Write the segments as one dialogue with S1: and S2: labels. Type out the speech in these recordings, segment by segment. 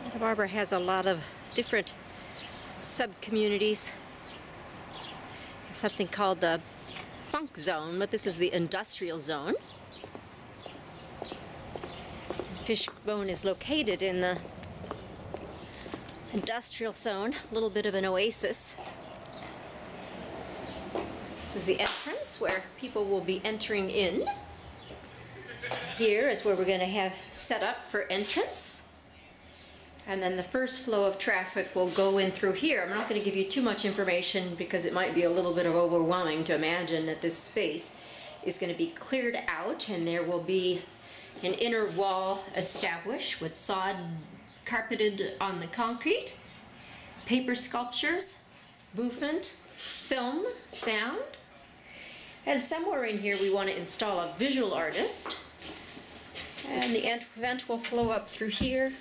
S1: Santa Barbara has a lot of different sub-communities. Something called the Funk Zone, but this is the industrial zone. Fishbone is located in the industrial zone, a little bit of an oasis. This is the entrance where people will be entering in. Here is where we're going to have set up for entrance. And then the first flow of traffic will go in through here. I'm not going to give you too much information because it might be a little bit of overwhelming to imagine that this space is going to be cleared out and there will be an inner wall established with sod carpeted on the concrete, paper sculptures, movement, film, sound. And somewhere in here we want to install a visual artist. And the event will flow up through here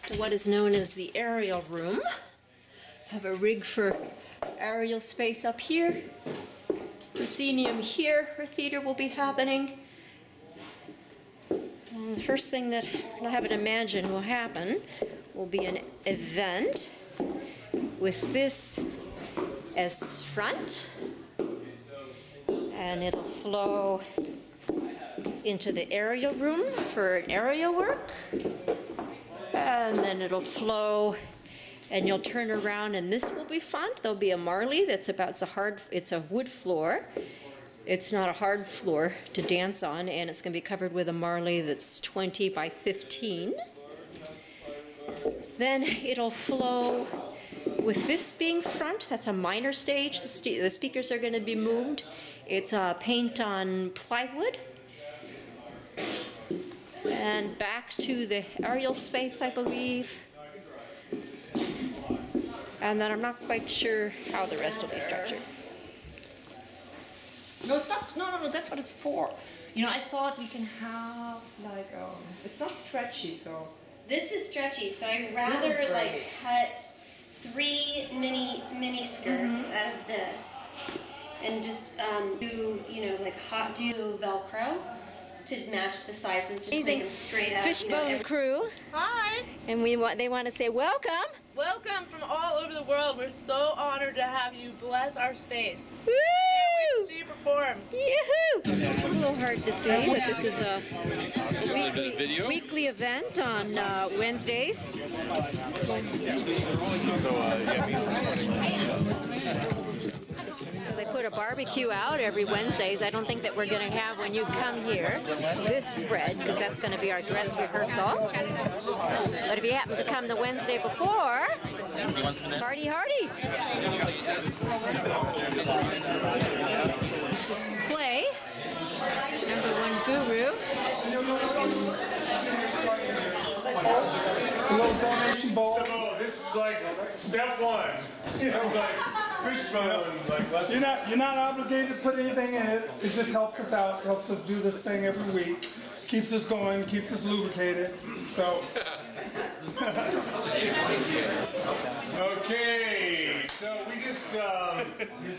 S1: to what is known as the aerial room. Have a rig for aerial space up here. Proscenium here, where theater will be happening. And the first thing that I have it imagine will happen will be an event with this as front, and it'll flow into the aerial room for an aerial work, and then it'll flow and you'll turn around and this will be fun. There'll be a marley that's about it's a wood floor. It's not a hard floor to dance on, and it's going to be covered with a marley that's 20 by 15. Then it'll flow with this being front. That's a minor stage. The speakers are going to be moved. It's paint on plywood. And back to the aerial space, I believe. And then I'm not quite sure how the rest will be structured.
S2: No, it's not. No, that's what it's for. You know, I thought we can have like it's not stretchy, so.
S3: This is stretchy, so I'd rather like cut 3 mini skirts out of this, and just do like do Velcro to match the sizes, just make them straight up.
S1: Fishbone crew.
S4: Hi.
S1: And they want to say welcome.
S4: Welcome from all over the world. We're so honored to have you bless our space.
S1: Woo!
S4: Can't wait to see you perform.
S1: Yoo-hoo! It's a little hard to see, but this is a weekly event on Wednesdays. So they put a barbecue out every Wednesdays. I don't think that we're going to have, when you come here, this spread, because that's going to be our dress rehearsal. But if you happen to come the Wednesday before, party hardy. This is Clay, #1 guru.
S5: So this is like step 1. You know, like fishbone, like lesson.
S6: You're not obligated to put anything in it. It just helps us out, helps us do this thing every week, keeps us going, keeps us lubricated. So.
S5: Okay, so we just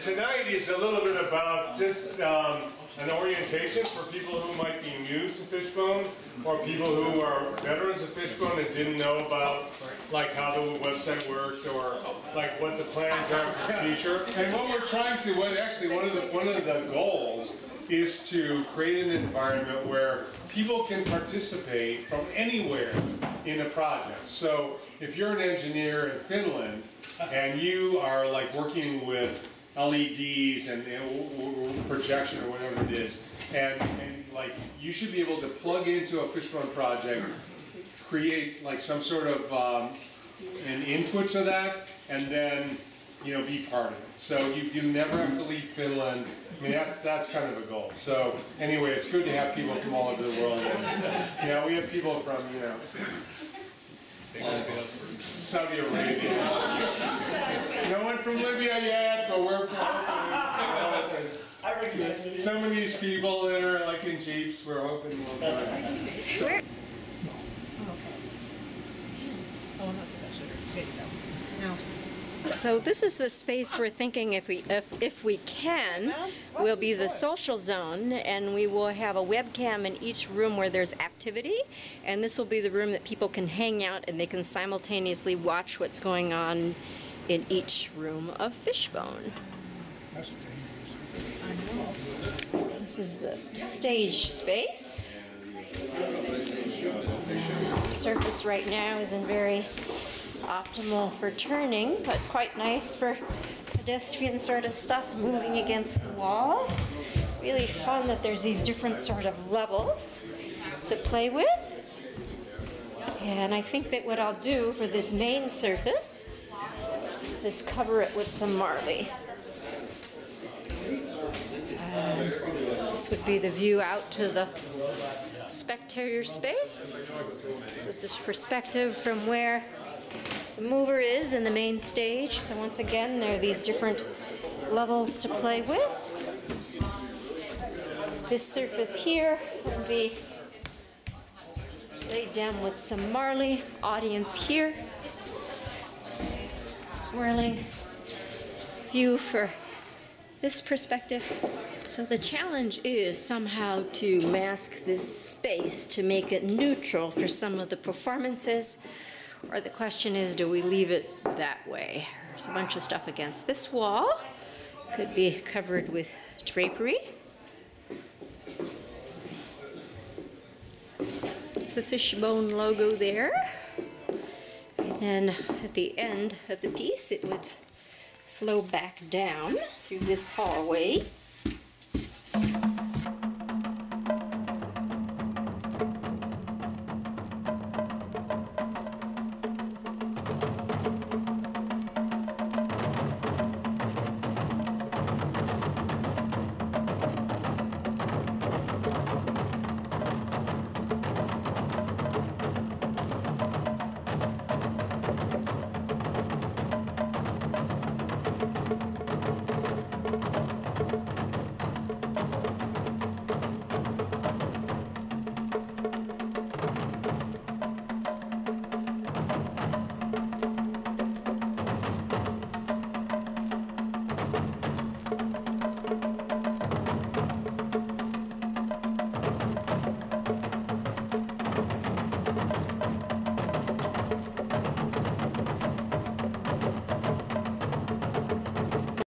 S5: tonight is a little bit about just an orientation for people who might be new to Fishbone, or people who are veterans of Fishbone and didn't know about like how the website worked, or like what the plans are for the future. And what we're trying to, actually one of the goals is to create an environment where people can participate from anywhere in a project. So if you're an engineer in Finland and you are like working with LEDs and projection or whatever it is, and like you should be able to plug into a Fishbone project, create like some sort of an input to that, and then be part of it. So you never have to leave Finland. I mean, that's kind of a goal. So anyway, it's good to have people from all over the world. And, we have people from Saudi Arabia. No one from Libya yet, but we're some of these people that are like in Jeeps, we're hoping will.
S2: Oh, I'm not supposed to have sugar. There you go. No.
S1: So this is the space we're thinking if we can will be the social zone, and we will have a webcam in each room where there's activity, and this will be the room that people can hang out and they can simultaneously watch what's going on in each room of Fishbone. So this is the stage space. Surface right now isn't very optimal for turning, but quite nice for pedestrian sort of stuff moving against the walls. Really fun that there's these different sort of levels to play with. And I think that what I'll do for this main surface is cover it with some marley. This would be the view out to the spectator space. This is perspective from where the mover is in the main stage. So once again, there are these different levels to play with. This surface here will be laid down with some marley. Audience here. Swirling view for this perspective. So the challenge is somehow to mask this space to make it neutral for some of the performances, or the question is, do we leave it that way? There's a bunch of stuff against this wall. Could be covered with drapery. It's the Fishbone logo there. And then at the end of the piece, it would flow back down through this hallway